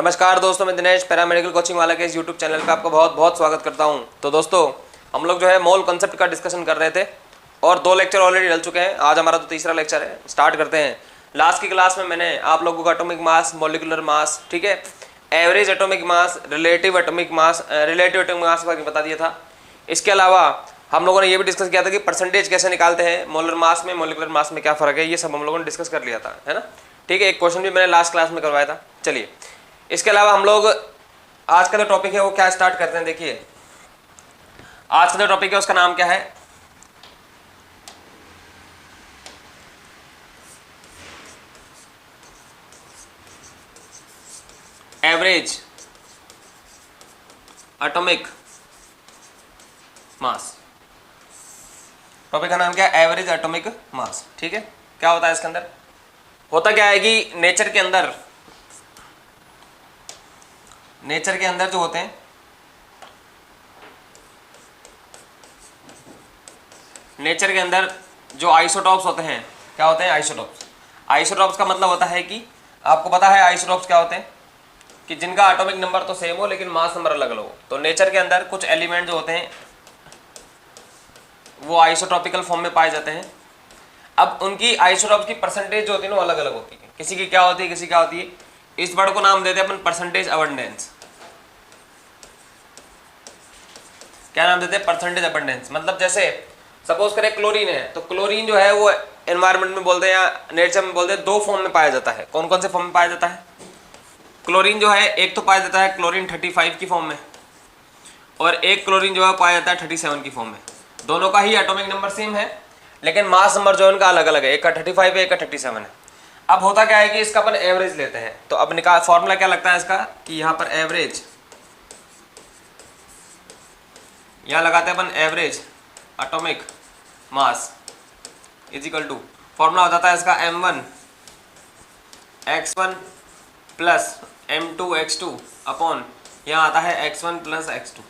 नमस्कार दोस्तों, मैं दिनेश पैरामेडिकल कोचिंग वाला के इस यूट्यूब चैनल पे आपका बहुत बहुत स्वागत करता हूं। तो दोस्तों, हम लोग जो है मोल कॉन्सेप्ट का डिस्कशन कर रहे थे और 2 लेक्चर ऑलरेडी डल चुके हैं। आज हमारा तो तीसरा लेक्चर है। स्टार्ट करते हैं। लास्ट की क्लास में मैंने आप लोगों का एटॉमिक मास, मॉलिक्यूलर मास, ठीक है, एवरेज एटॉमिक मास, रिलेटिव एटॉमिक मास का बता दिया था। इसके अलावा हम लोगों ने ये भी डिस्कस किया था कि परसेंटेज कैसे निकालते हैं, मोलर मास में मॉलिक्यूलर मास में क्या फ़र्क है, ये सब हम लोगों ने डिस्कस कर लिया था, है ना। ठीक है, एक क्वेश्चन भी मैंने लास्ट क्लास में करवाया था। चलिए, इसके अलावा हम लोग आज का जो टॉपिक है वो क्या स्टार्ट करते हैं। देखिए, आज का जो टॉपिक है उसका नाम क्या है, एवरेज एटॉमिक मास। टॉपिक का नाम क्या है, एवरेज एटॉमिक मास। ठीक है, क्या होता है इसके अंदर, होता क्या है कि नेचर के अंदर जो होते हैं, नेचर के अंदर जो आइसोटॉप्स होते हैं, क्या होते हैं, आइसोटॉप्स। आइसोटॉप्स का मतलब होता है कि आपको पता है आइसोटॉप्स क्या होते हैं, कि जिनका एटॉमिक नंबर तो सेम हो लेकिन मास नंबर अलग अलग हो। तो नेचर के अंदर कुछ एलिमेंट जो होते हैं वो आइसोटॉपिकल फॉर्म में पाए जाते हैं। अब उनकी आइसोटॉप की परसेंटेज जो होती है वो अलग अलग होती है। किसी की क्या होती है, किसी क्या होती है, इस वर्ड को नाम देते हैं अपन परसेंटेज अबंडेंस। क्या नाम देते हैं, परसेंटेज अबंडेंस। मतलब जैसे सपोज करें क्लोरीन है, तो क्लोरीन जो है वो एनवायरनमेंट में बोलते हैं या नेचर में बोलते हैं 2 फॉर्म में पाया जाता है। कौन कौन से फॉर्म में पाया जाता है क्लोरीन जो है, एक तो पाया जाता है क्लोरीन 35 की फॉर्म में, और एक क्लोरीन जो है पाया जाता है 37 की फॉर्म में। दोनों का ही एटॉमिक नंबर सेम है लेकिन मास नंबर जो है उनका अलग अलग है, एक का 35 है, एक का 37 है। अब होता क्या है कि इसका अपन एवरेज लेते हैं। तो अब निकाल फॉर्मूला क्या लगता है इसका, कि यहाँ पर एवरेज, यहाँ लगाते हैं अपन average atomic mass is equal to, formula हो जाता है इसका m1 x1 plus m2 x2 upon, यहाँ आता है x1 प्लस x2।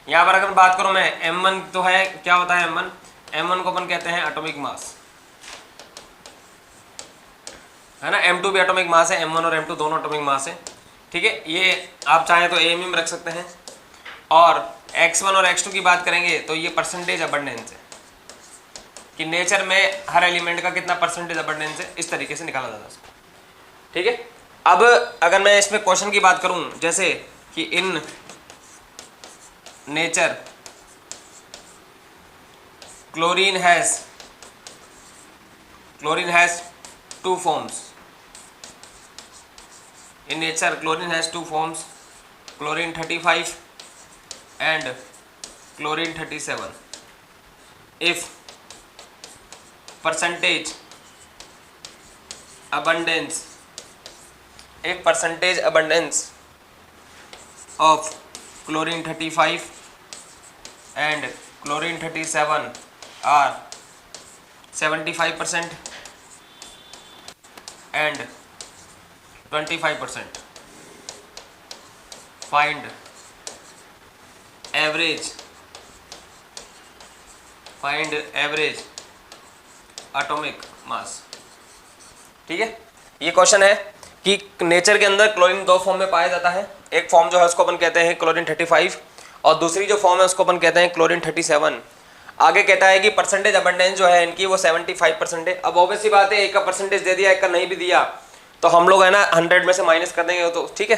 यहाँ पर अगर बात करूँ मैं, m1 तो है, क्या होता है m1 को अपन कहते हैं एटॉमिक मास, है ना। m2 भी एटॉमिक मास है, m1 और m2 दोनों एटॉमिक मास है। ठीक है, ये आप चाहें तो AMU में रख सकते हैं। और x1 और x2 की बात करेंगे तो ये परसेंटेज अबंडेंस है, कि नेचर में हर एलिमेंट का कितना परसेंटेज अबंडेंस है, इस तरीके से निकाला जाता है उसको। ठीक है, अब अगर मैं इसमें क्वेश्चन की बात करूं, जैसे कि in nature chlorine has 2 forms. In nature chlorine has 2 forms, chlorine 35 and chlorine 37. If percentage abundance of chlorine 35 and chlorine 37 are 75% and 25%, find average atomic मास। ठीक है, ये क्वेश्चन है कि नेचर के अंदर क्लोरीन 2 फॉर्म में पाया जाता है। एक फॉर्म जो है उसको अपन कहते हैं क्लोरीन 35 और दूसरी जो फॉर्म है उसको अपन कहते हैं क्लोरीन 37। आगे कहता है कि परसेंटेज अबंडेंस जो है इनकी वो 75% है। अब ऑब्वियस सी बात है, एक का परसेंटेज दे दिया, एक का नहीं भी दिया, तो हम लोग है ना 100 में से माइनस कर देंगे। तो ठीक है,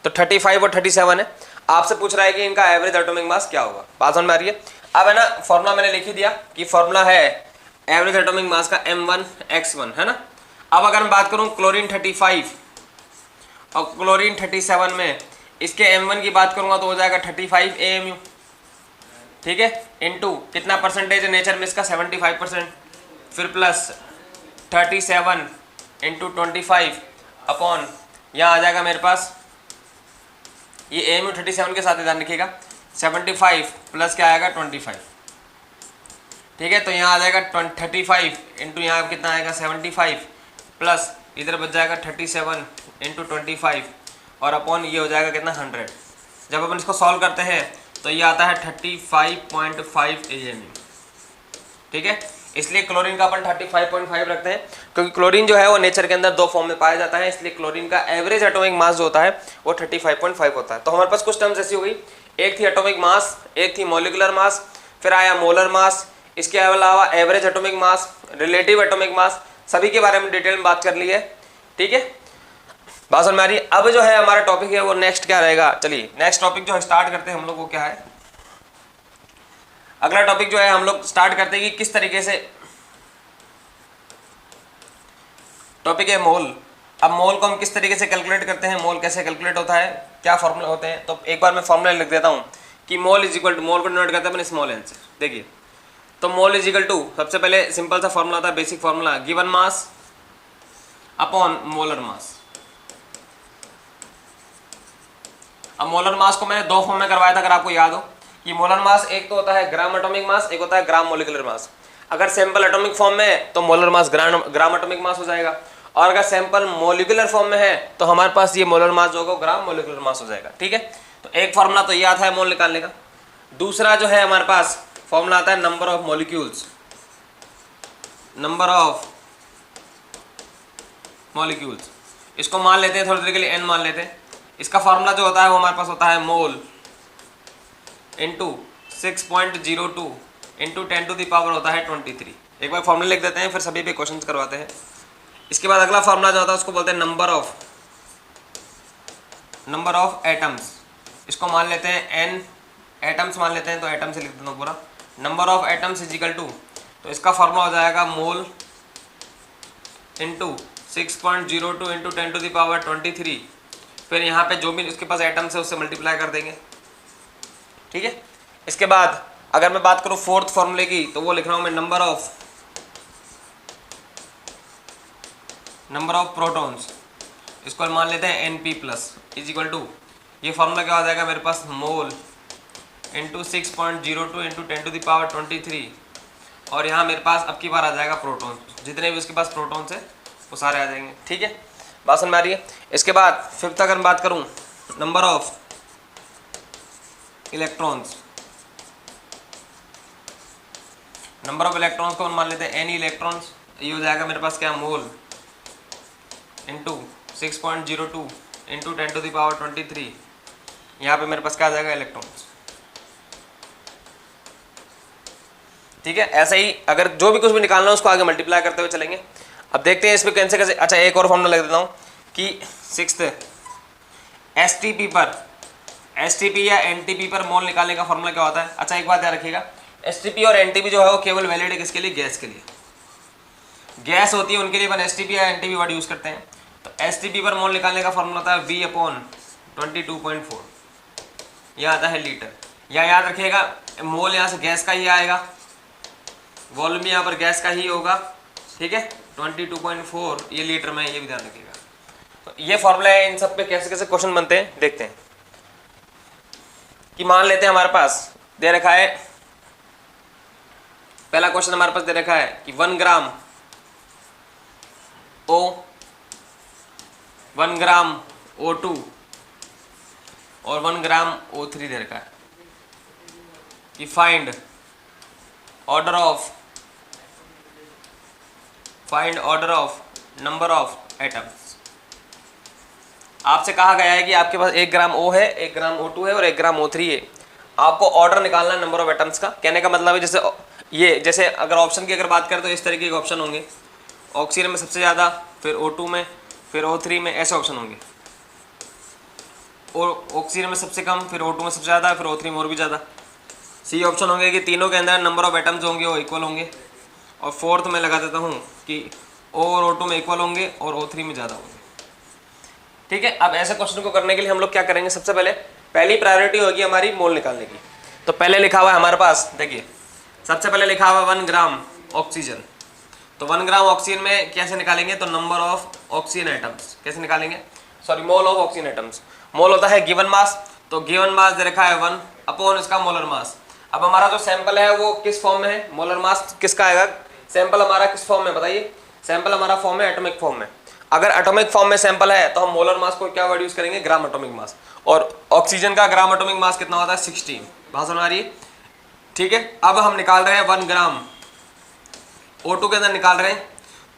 तो 35 और 37 है। आपसे पूछ रहा है कि इनका एवरेज एटॉमिक मास क्या होगा। बात समझ में आ रही है। अब है ना, फॉर्मूला मैंने लिख ही दिया कि फॉर्मूला है एवरेज एटॉमिक मास का m1 x1, है ना। अब अगर मैं बात करूं क्लोरीन 35 और क्लोरीन 37 में, इसके m1 की बात करूंगा तो हो जाएगा 35 AMU। ठीक है, इनटू कितना परसेंटेज है नेचर में इसका, 75%, फिर प्लस 37 इंटू 25 अपॉन, यहाँ आ जाएगा मेरे पास, ये AMU 37 के साथ ध्यान रखिएगा, 75 प्लस क्या आएगा 25। ठीक है, तो यहाँ आ जाएगा 35 इंटू यहाँ कितना आएगा 75 प्लस इधर बच जाएगा 37 इंटू 25 और अपॉन ये हो जाएगा कितना 100। जब अपन इसको सॉल्व करते हैं तो ये आता है 35.5 AMU। ठीक है, इसलिए क्लोरीन का अपन 35.5 रखते हैं, क्योंकि क्लोरीन जो है वो नेचर के अंदर दो फॉर्म में पाया जाता है, इसलिए क्लोरीन का एवरेज एटॉमिक मास जो होता है वो 35.5 होता है। तो हमारे पास कुछ टर्म्स ऐसी हो गई, एक थी एटॉमिक मास, एक थी मॉलिकुलर मास, फिर आया मोलर मास, इसके अलावा एवरेज एटॉमिक मास, रिलेटिव एटॉमिक मास, सभी के बारे में डिटेल में बात कर ली है। ठीक है, बात समझ में आ रही है। अब जो है हमारा टॉपिक है वो नेक्स्ट क्या रहेगा, चलिए नेक्स्ट टॉपिक जो है स्टार्ट करते हैं हम लोग, वो क्या है, अगला टॉपिक जो है हम लोग स्टार्ट करते हैं कि किस तरीके से, टॉपिक है मोल। अब मोल को हम किस तरीके से कैलकुलेट करते हैं, मोल कैसे कैलकुलेट होता है, क्या फॉर्मूले होते हैं। तो एक बार मैं फॉर्मूला लिख देता हूँ कि मोल इज इक्वल टू, मोल को डिनोट करते हैं अपने स्मॉल एन से। देखिए तो मोल इज इक्वल टू, सबसे पहले सिंपल सा फॉर्मूला था, basic formula, given mass upon molar मास। अब मोलर मास को मैंने दो फॉर्म में करवाया था, अगर आपको याद हो। ये मोलर मास एक तो होता है ग्राम एटॉमिक मास, एक होता है ग्राम मोलिकुलर मास। अगर सैंपल एटॉमिक फॉर्म में है तो molar mass gram atomic mass हो जाएगा, और अगर सैंपल मोलिकुलर फॉर्म में है तो हमारे पास ये मोलर मास जो होगा ग्राम मोलिकुलर मास हो जाएगा। ठीक है, तो एक फॉर्मूला तो ये आता है मोल निकालने का। दूसरा जो है हमारे पास फॉर्मूला आता है number of molecules, number of molecules, इसको मान लेते हैं थोड़ी देर के लिए n मान लेते हैं। इसका फॉर्मूला जो होता है वो हमारे पास होता है mole into 6.02 into 10 to the power होता है 23। एक बार फॉर्मूला लिख देते हैं, फिर सभी पे क्वेश्चंस करवाते हैं। इसके बाद अगला फॉर्मूला जो होता है उसको बोलते हैं नंबर ऑफ एटम्स, इसको मान लेते हैं n एटम्स मान लेते हैं, तो एटम से लिख देता हूँ पूरा, number of atoms is equal to, तो इसका फॉर्मूला हो जाएगा mole into 6.02 into 10 to the power 23। फिर यहाँ पे जो भी उसके पास एटम्स है उससे मल्टीप्लाई कर देंगे। ठीक है, इसके बाद अगर मैं बात करूँ फोर्थ फॉर्मूले की, तो वो लिख रहा हूँ मैं नंबर ऑफ प्रोटॉन्स, इसको मान लेते हैं Np plus is equal to, ये फॉर्मूला क्या हो जाएगा मेरे पास, mole into 6.02 into 10 to the power 23, और यहाँ मेरे पास अब की बार आ जाएगा प्रोटॉन, जितने भी उसके पास प्रोटॉन्स है वो सारे आ जाएंगे। ठीक है, बात समझ में आ रही है। इसके बाद फिफ्थ अगर मैं बात करूँ, number of electrons, number of electrons को मान लेते हैं n इलेक्ट्रॉन्स, ये हो जाएगा मेरे पास क्या, mole into 6.02 into 10 to the power 23, यहाँ पे मेरे पास क्या आ जाएगा, इलेक्ट्रॉन्स। ठीक है, ऐसे ही अगर जो भी कुछ भी निकालना है उसको आगे मल्टीप्लाई करते हुए चलेंगे। अब देखते हैं इसमें कैसे कैसे, अच्छा एक और फॉर्मूला लग देता हूँ कि सिक्स्थ एसटीपी पर, एसटीपी या एनटीपी पर मोल निकालने का फॉर्मूला क्या होता है। अच्छा एक बात याद रखिएगा, एसटीपी और एनटीपी जो है वो केवल वैलिड है किसके लिए, गैस के लिए। गैस होती है उनके लिए अपन एसटीपी या एनटीपी वर्ड यूज करते हैं। तो एसटीपी पर मोल निकालने का फॉर्मूला होता है V/22.4, यह आता है लीटर। या याद रखिएगा मोल यहाँ से गैस का ही आएगा, वॉल्यूम यहाँ पर गैस का ही होगा। ठीक है, 22.4 ये लीटर में, ये भी ध्यान रखिएगा। तो ये फॉर्मूला है, इन सब पे कैसे कैसे क्वेश्चन बनते हैं देखते हैं। कि मान लेते हैं हमारे पास दे रखा है, पहला क्वेश्चन हमारे पास दे रखा है कि 1 ग्राम O2 और 1 ग्राम O3 दे रखा है कि find order of number of atoms. आपसे कहा गया है कि आपके पास 1 ग्राम O है, 1 ग्राम O2 है और 1 ग्राम O3 है। आपको ऑर्डर निकालना है नंबर ऑफ एटम्स का। कहने का मतलब है जैसे अगर ऑप्शन की अगर बात करें तो इस तरीके के ऑप्शन होंगे, ऑक्सीजन में सबसे ज़्यादा, फिर O2 में, फिर O3 में, ऐसे ऑप्शन होंगे। और ऑक्सीजन में सबसे कम, फिर O2 में सबसे ज़्यादा, फिर O3 में और भी ज़्यादा। सी ऑप्शन होंगे कि तीनों के अंदर नंबर ऑफ एटम्स होंगे वो इक्वल होंगे। और फोर्थ में लगा देता हूँ कि O और O2 में इक्वल होंगे और O3 में ज़्यादा होंगे। ठीक है, अब ऐसे क्वेश्चन को करने के लिए हम लोग क्या करेंगे, सबसे पहले पहली प्रायोरिटी होगी हमारी मोल निकालने की। तो पहले लिखा हुआ है हमारे पास, देखिए सबसे पहले लिखा हुआ 1 ग्राम ऑक्सीजन। तो 1 ग्राम ऑक्सीजन में कैसे निकालेंगे, तो नंबर ऑफ ऑक्सीजन एटम्स कैसे निकालेंगे, sorry mole of oxygen atoms. Mole होता है गिवन मास, तो गिवन मास दे रखा है 1 अपॉन इसका मोलर मास। अब हमारा जो सैंपल है वो किस फॉर्म में है, मोलर मास किसका आएगा, सैंपल हमारा किस फॉर्म में बताइए, सैंपल हमारा फॉर्म है एटॉमिक फॉर्म में। अगर एटॉमिक फॉर्म में सैंपल है तो हम मोलर मास को क्या वर्ड यूज करेंगे, ग्राम एटॉमिक मास। और ऑक्सीजन का ग्राम एटॉमिक मास कितना होता है, 16। बात समझ आ रही है। ठीक है, अब हम निकाल रहे हैं 1 ग्राम O2 के अंदर निकाल रहे हैं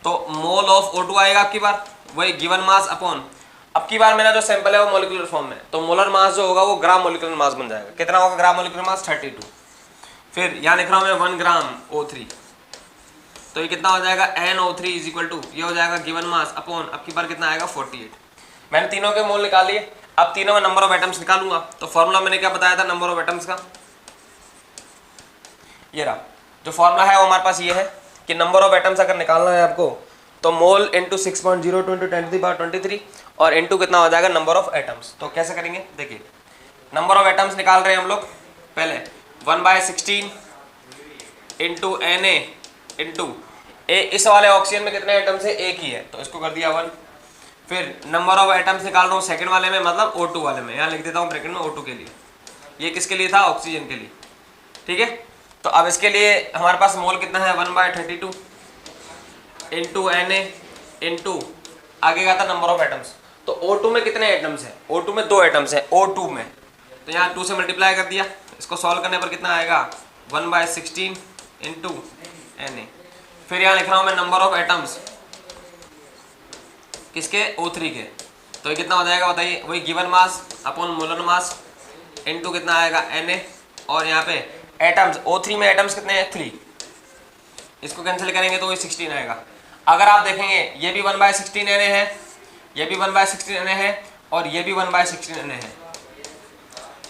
तो मोल ऑफ O2 आएगा आपकी बार, वही गिवन मास अपॉन, अब की बार मेरा जो सैंपल है वो मॉलिक्यूलर फॉर्म में, तो मोलर मास जो होगा वो ग्राम मॉलिक्यूलर मास बन जाएगा। कितना होगा ग्राम मॉलिक्यूलर मास? 32। फिर यहाँ लिख रहा हूँ मैं 1 ग्राम O3, तो ये कितना हो जाएगा NO3 इज इक्वल टू, ये हो जाएगा गिवन मास अपॉन, अब की बार कितना आएगा 48। मैंने तीनों के मोल निकाल लिए, अब तीनों में नंबर ऑफ एटम्स निकालूंगा। तो फॉर्मूला मैंने क्या बताया था नंबर ऑफ एटम्स का, ये रहा जो फॉर्मूला है वो हमारे पास ये है कि नंबर ऑफ एटम्स अगर निकालना है आपको तो मोल इंटू 6.02 इंटू 10⁻23 और इंटू कितना हो जाएगा नंबर ऑफ एटम्स। तो कैसे करेंगे देखिए, नंबर ऑफ एटम्स निकाल रहे हैं हम लोग, पहले 1/16 इंटू Na इंटू इस वाले ऑक्सीजन में कितने एटम्स है? एक ही है, तो इसको कर दिया 1। फिर नंबर ऑफ एटम्स निकाल रहा हूँ सेकंड वाले में, मतलब O2 वाले में, यहाँ लिख देता हूँ ब्रैकेट में O2 के लिए, ये किसके लिए था? ऑक्सीजन के लिए, ठीक है। तो अब इसके लिए हमारे पास मोल कितना है 1/32 इंटू Na इंटू आगे का था नंबर ऑफ एटम्स। तो O2 में कितने एटम्स हैं? O2 में 2 एटम्स हैं, O2 में, तो यहाँ 2 से मल्टीप्लाई कर दिया, इसको सॉल्व करने पर कितना आएगा 1/16 इंटू Na। फिर यहाँ लिख रहा हूँ मैं नंबर ऑफ एटम्स किसके? O3 के, तो ये कितना हो जाएगा बताइए, वही given mass upon molar mass into कितना आएगा Na, और यहाँ पे एटम्स O3 में एटम्स कितने हैं? 3, इसको कैंसिल करेंगे तो वही 16 आएगा। अगर आप देखेंगे ये भी 1/16 Na है, ये भी 1/16 Na है और ये भी 1/16 Na है,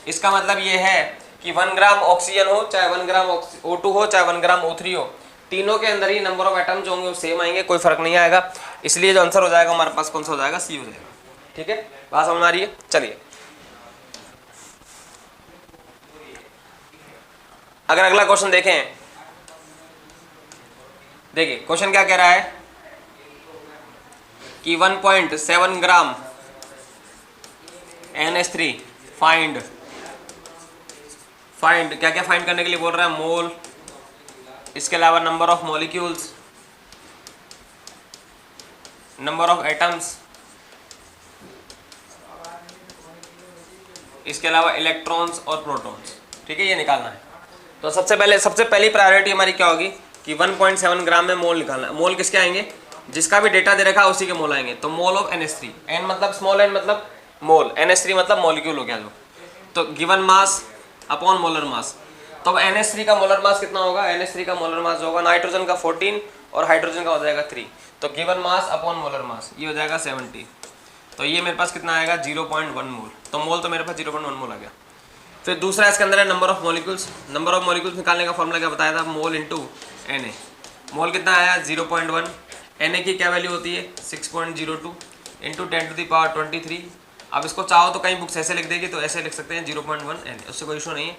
इसका मतलब ये है कि 1 ग्राम ऑक्सीजन हो चाहे 1 ग्राम O2 हो चाहे 1 ग्राम O3 हो, तीनों के अंदर ही नंबर ऑफ एटम जो होंगे वो सेम आएंगे, कोई फर्क नहीं आएगा। इसलिए जो आंसर हो जाएगा हमारे पास कौन सा हो जाएगा? सी हो जाएगा, ठीक है। बात समझ आ रही है? चलिए अगर अगला क्वेश्चन देखें, देखिए क्वेश्चन क्या कह रहा है कि 1.7 ग्राम NH3 फाइंड क्या क्या फाइंड करने के लिए बोल रहा है? मोल, इसके अलावा number of molecules, number of atoms, इसके अलावा इलेक्ट्रॉन्स और प्रोटॉन्स, ठीक है, ये निकालना है। तो सबसे पहली प्रायोरिटी हमारी क्या होगी कि 1.7 ग्राम में मोल निकालना है। मोल किसके आएंगे? जिसका भी डेटा दे रखा है उसी के मोल आएंगे। तो मोल ऑफ NH3, N मतलब स्मॉल n मतलब मोल, NH3 मतलब मॉलिक्यूल हो गया जो, तो गिवन मास अपॉन मोलर मास। तो अब NH3 का मोलर मास कितना होगा? NH3 का मोलर मास जो होगा नाइट्रोजन का 14 और हाइड्रोजन का हो जाएगा 3, तो गिवन मास अपॉन मोलर मास ये हो जाएगा 70। तो ये मेरे पास कितना आएगा 0.1 मोल, तो मोल तो मेरे पास 0.1 मोल आ गया। फिर दूसरा इसके अंदर है number of molecules. Number of molecules निकालने का फॉर्मूला क्या बताया था? Mole into Na। मोल कितना आया 0.1, Na की क्या वैल्यू होती है 6.02 इंटू 10⁻23। अब इसको चाहो तो कहीं बुक्स ऐसे लिख देगी तो ऐसे लिख सकते हैं 0.1 Na, उससे कोई इशू नहीं है,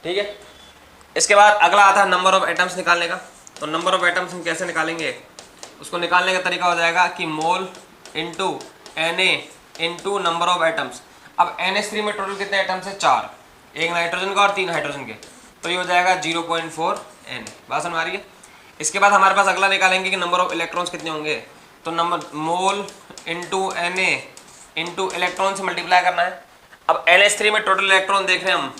ठीक है। इसके बाद अगला आता है नंबर ऑफ एटम्स निकालने का। तो नंबर ऑफ एटम्स हम कैसे निकालेंगे? उसको निकालने का तरीका हो जाएगा कि mole into Na into number of atoms. अब NH3 में टोटल कितने एटम्स है? 4, एक नाइट्रोजन का और 3 हाइड्रोजन के, तो ये हो जाएगा 0.4 Na। बात समझ आ रही है? इसके बाद हमारे पास अगला निकालेंगे कि नंबर ऑफ इलेक्ट्रॉन्स कितने होंगे। तो number mole into Na into electron से मल्टीप्लाई करना है। अब NH3 में टोटल इलेक्ट्रॉन देख रहे हैं हम,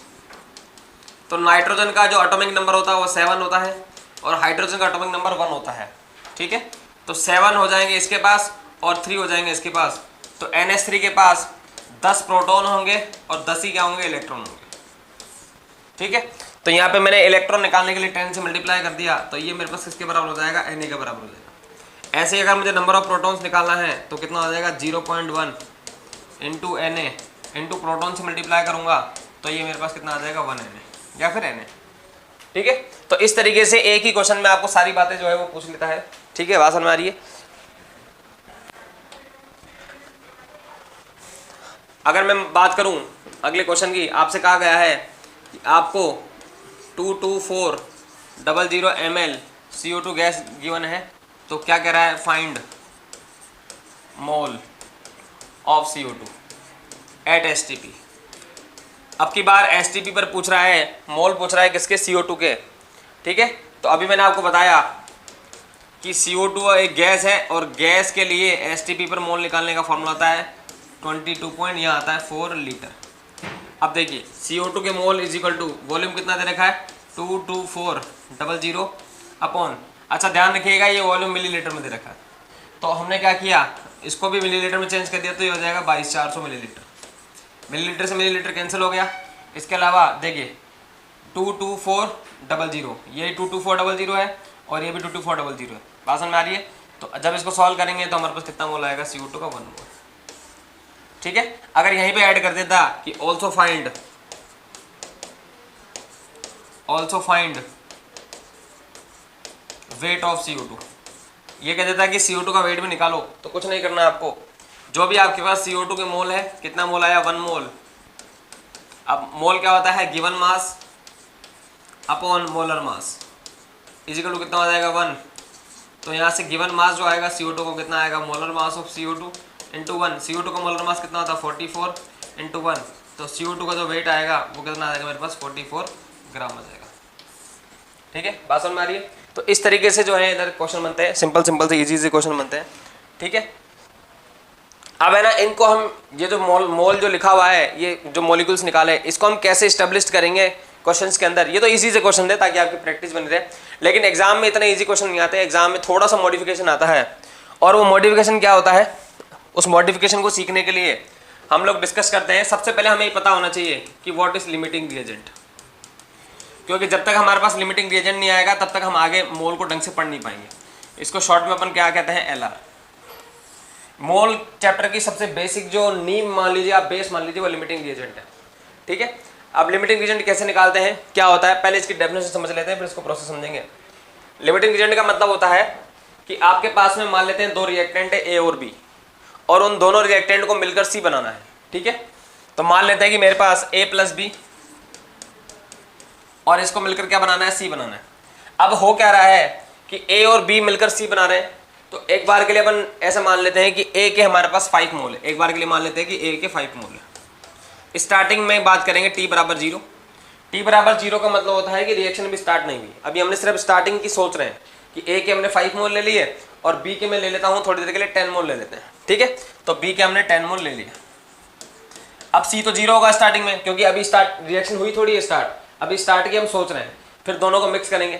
तो नाइट्रोजन का जो एटॉमिक नंबर होता है वो 7 होता है और हाइड्रोजन का एटॉमिक नंबर 1 होता है, ठीक है। तो 7 हो जाएंगे इसके पास और 3 हो जाएंगे इसके पास। तो NH3 के पास 10 प्रोटॉन होंगे और 10 ही क्या होंगे? इलेक्ट्रॉन होंगे, ठीक है। तो यहाँ पे मैंने इलेक्ट्रॉन निकालने के लिए 10 से मल्टीप्लाई कर दिया, तो ये मेरे पास किसके बराबर हो जाएगा? Na के बराबर हो जाएगा। ऐसे ही अगर मुझे नंबर ऑफ प्रोटॉन्स निकालना है तो कितना हो जाएगा 0.1 इंटू Na इंटू प्रोटॉन से मल्टीप्लाई करूंगा तो ये मेरे पास कितना आ जाएगा 1 Na या फिर Na, ठीक है। तो इस तरीके से एक ही क्वेश्चन में आपको सारी बातें जो है वो पूछ लेता है, ठीक है। बात समझ में आ रही है? अगर मैं बात करूं अगले क्वेश्चन की, आपसे कहा गया है कि आपको 22400 ml CO2 गैस गिवन है, तो क्या कह रहा है? Find mole of CO2 at STP। अब की बार STP पर पूछ रहा है, मोल पूछ रहा है किसके? CO2 के, ठीक है। तो अभी मैंने आपको बताया कि CO2 एक गैस है और गैस के लिए STP पर मोल निकालने का फॉर्मूला आता है 22 पॉइंट, यहाँ आता है 4 लीटर। अब देखिए CO2 के mole is equal to volume कितना दे रखा है 22400 अपॉन, अच्छा ध्यान रखिएगा ये वॉल्यूम मिलीलीटर में दे रखा है, तो हमने क्या किया, इसको भी मिलीलीटर में चेंज कर दिया, तो ये हो जाएगा 22,400 मिलीलीटर। मिलीलीटर से मिलीलीटर कैंसिल हो गया। इसके अलावा देखिए 22400, ये 22400 है और ये भी 22400 है। बात समझ में आ रही है। तो जब इसको सॉल्व करेंगे तो हमारे पास कितना मोल आएगा, CO2 का 1 मोल। ठीक है, अगर यहीं पे ऐड कर देता कि also find weight of CO2, ये कह देता है कि CO2 का वेट भी निकालो, तो कुछ नहीं करना है आपको, जो भी आपके पास CO2 के मोल है, कितना मोल आया, 1 मोल। अब मोल क्या होता है, given mass upon molar mass is equal to कितना हो जाएगा 1। तो यहाँ से गिवन मास जो आएगा CO2 को कितना आएगा, molar mass of CO2 into 1। CO2 का मोलर मास कितना होता है 44 इंटू 1, तो CO2 का जो वेट आएगा वो कितना आएगा मेरे पास 44 ग्राम आ जाएगा। ठीक है, बात समझ में आ रही है। तो इस तरीके से जो है इधर क्वेश्चन बनते हैं, सिंपल से इजी क्वेश्चन बनते हैं। ठीक है, अब है ना, इनको हम ये जो मोल जो लिखा हुआ है, ये जो मॉलिक्यूल्स निकाले, इसको हम कैसे स्टेब्लिश करेंगे क्वेश्चंस के अंदर। ये तो इजी से क्वेश्चन दे ताकि आपकी प्रैक्टिस बनी रहे, लेकिन एग्जाम में इतने इजी क्वेश्चन नहीं आते, एग्जाम में थोड़ा सा मॉडिफिकेशन आता है। और वो मॉडिफिकेशन क्या होता है, उस मॉडिफिकेशन को सीखने के लिए हम लोग डिस्कस करते हैं। सबसे पहले हमें ये पता होना चाहिए कि व्हाट इज लिमिटिंग रिएजेंट, क्योंकि जब तक हमारे पास लिमिटिंग रिएजेंट नहीं आएगा तब तक हम आगे मोल को ढंग से पढ़ नहीं पाएंगे। इसको शॉर्ट में अपन क्या कहते हैं, LR। मोल चैप्टर की सबसे बेसिक जो नींव मान लीजिए आप, बेस मान लीजिए, वो लिमिटिंग रिएजेंट है। ठीक है, अब लिमिटिंग रिएजेंट कैसे निकालते हैं, क्या होता है, पहले इसकी डेफिनेशन समझ लेते हैं, फिर इसको प्रोसेस समझेंगे। लिमिटिंग रिएजेंट का मतलब होता है कि आपके पास में मान लेते हैं 2 रिएक्टेंट है A और B, और उन दोनों रिएक्टेंट को मिलकर C बनाना है। ठीक है, तो मान लेते हैं कि मेरे पास A + B और इसको मिलकर क्या बनाना है, C बनाना है। अब हो क्या रहा है कि A और B मिलकर C बना रहे हैं, तो एक बार के लिए अपन ऐसा मान लेते हैं कि A के हमारे पास 5 मोल है। एक बार के लिए मान लेते हैं कि A के 5 मोल है। स्टार्टिंग में बात करेंगे T = 0। T = 0 का मतलब होता है कि रिएक्शन भी स्टार्ट नहीं हुई। अभी हमने सिर्फ स्टार्टिंग की सोच रहे हैं कि A के हमने 5 मोल ले लिए और B के मैं ले लेता हूँ थोड़ी देर के लिए 10 मोल ले लेते हैं। ठीक है, तो B के हमने 10 मोल ले लिया। अब C तो 0 होगा स्टार्टिंग में, क्योंकि अभी स्टार्ट रिएक्शन हुई थोड़ी है स्टार्ट, अभी स्टार्ट की हम सोच रहे हैं, फिर दोनों को मिक्स करेंगे।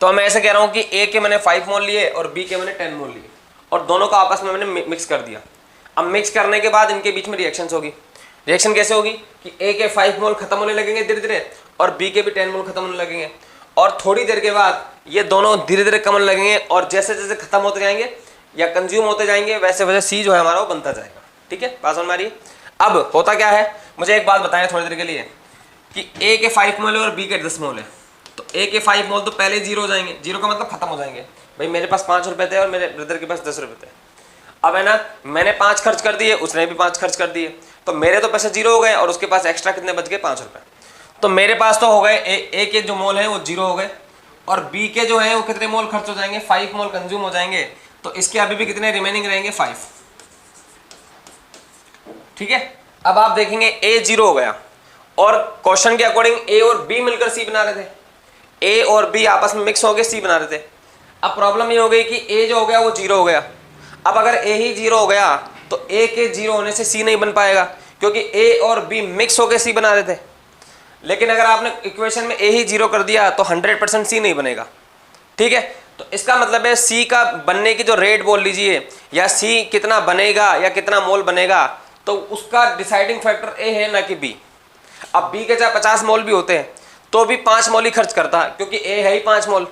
तो मैं ऐसे कह रहा हूँ कि A के मैंने 5 मोल लिए और B के मैंने 10 मोल लिए, और दोनों को आपस में मैंने मिक्स कर दिया। अब मिक्स करने के बाद इनके बीच में रिएक्शंस होगी। रिएक्शन कैसे होगी कि A के 5 मोल खत्म होने लगेंगे धीरे धीरे, और B के भी 10 मोल खत्म होने लगेंगे, और थोड़ी देर के बाद ये दोनों धीरे धीरे कम होने लगेंगे, और जैसे जैसे खत्म होते जाएंगे या कंज्यूम होते जाएंगे वैसे वैसे C जो है हमारा वो बनता जाएगा। ठीक है, बात समझ में आ रही है। अब होता क्या है, मुझे एक बात बताएं थोड़ी देर के लिए कि A के 5 मोल है और B के 10 मोल है, तो A के 5 मोल तो पहले 0 हो जाएंगे। 0 का मतलब खत्म हो जाएंगे। भाई मेरे पास 5 रुपए थे और मेरे ब्रदर के पास 10 रुपए थे। अब है ना, मैंने 5 खर्च कर दिए, उसने भी 5 खर्च कर दिए, तो मेरे तो पैसे 0 हो गए और उसके पास एक्स्ट्रा कितने बच गए, 5 रुपए। तो मेरे पास तो हो गए A के जो मोल है वो 0 हो गए, और B के जो है वो कितने मोल खर्च हो जाएंगे, 5 मोल कंज्यूम हो जाएंगे। तो इसके अभी भी कितने रिमेनिंग रहेंगे, 5। ठीक है, अब आप देखेंगे A 0 हो गया, और क्वेश्चन के अकॉर्डिंग A और B मिलकर C बना रहे थे, A और B आपस में मिक्स होकर C बना रहे थे। अब प्रॉब्लम ये हो गई कि A जो हो गया वो 0 हो गया। अब अगर A ही 0 हो गया तो A के 0 होने से C नहीं बन पाएगा, क्योंकि A और B मिक्स होकर C बना रहे थे। लेकिन अगर आपने इक्वेशन में A ही 0 कर दिया तो 100% C नहीं बनेगा। ठीक है, तो इसका मतलब है C का बनने की जो रेट बोल लीजिए, या C कितना बनेगा या कितना मोल बनेगा, तो उसका डिसाइडिंग फैक्टर A है ना कि B। अब B के चाहे 50 मोल भी होते हैं तो भी 5 मोल ही खर्च करता है, क्योंकि A है ही 5 मोल।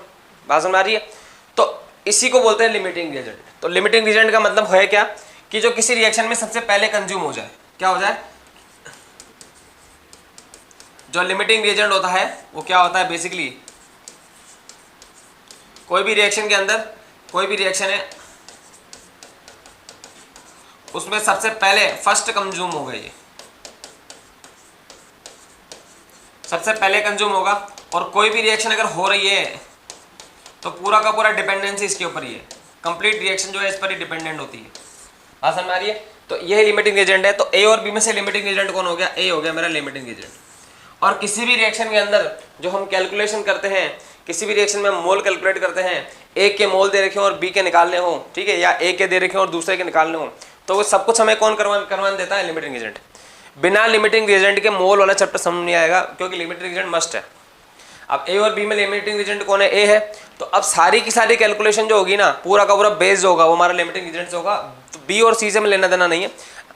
बात समझ आ रही है। तो इसी को बोलते हैं लिमिटिंग रिएजेंट। तो लिमिटिंग रिएजेंट का मतलब है क्या कि जो किसी रिएक्शन में सबसे पहले कंज्यूम हो जाए, क्या हो जाए, जो लिमिटिंग रिएजेंट होता है वो क्या होता है, बेसिकली कोई भी रिएक्शन के अंदर, कोई भी रिएक्शन है उसमें सबसे पहले फर्स्ट कंज्यूम होगा, ये सबसे पहले कंज्यूम होगा। और कोई भी रिएक्शन अगर हो रही है तो पूरा का पूरा डिपेंडेंसी इसके ऊपर ही है, कंप्लीट रिएक्शन जो है इस पर ही डिपेंडेंट होती है। बात समझ में आ रही है। तो ये लिमिटिंग रिएजेंट है। तो A और B में से लिमिटिंग रिएजेंट कौन हो गया, A हो गया मेरा लिमिटिंग रिएजेंट। और किसी भी रिएक्शन के अंदर जो हम कैलकुलेशन करते हैं, किसी भी रिएक्शन में हम मोल कैलकुलेट करते हैं, A के मोल दे रखे हो और B के निकालने हो, ठीक है, या A के दे रखे हो और दूसरे के निकालने हो, तो वो सब कुछ हमें कौन करवाने देता है, लिमिटिंग रिएजेंट। बिना लिमिटिंग रिएजेंट के मोल वाला चैप्टर समझ नहीं आएगा, क्योंकि लिमिटिंग रिएजेंट मस्ट है। अब ए और बी में लिमिटिंग एजेंट कौन है, ए है, तो अब सारी की सारी कैलकुलेशन जो होगी ना, पूरा का पूरा बेस जो होगा वो हमारा लिमिटिंग एजेंट होगा। तो बी और सी से हमें लेना देना नहीं है,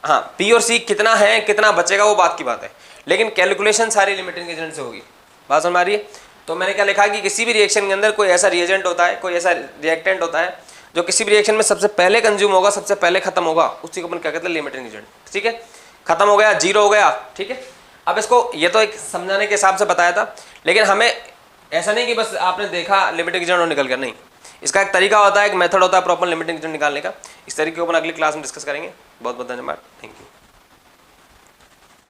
हाँ बी और सी कितना है कितना बचेगा वो बात की बात है, लेकिन कैलकुलेशन सारी लिमिटिंग एजेंट से होगी। बात समझ आ रही है? तो मैंने क्या लिखा कि किसी भी रिएक्शन के अंदर कोई ऐसा रिएजेंट होता है, कोई ऐसा रिएक्टेंट होता है जो किसी भी रिएक्शन में सबसे पहले कंज्यूम होगा, सबसे पहले खत्म होगा, उसी को अपन क्या कहते हैं, लिमिटिंग एजेंट। ठीक है, खत्म हो गया, जीरो हो गया। ठीक है, अब इसको ये तो एक समझाने के हिसाब से बताया था, लेकिन हमें ऐसा नहीं कि बस आपने देखा लिमिटिंग एजेंट और निकल गया, नहीं, इसका एक तरीका होता है, एक मेथड होता है प्रॉपर लिमिटिंग एजेंट निकालने का। इस तरीके को अपन अगली क्लास में डिस्कस करेंगे। बहुत बहुत धन्यवाद, थैंक यू।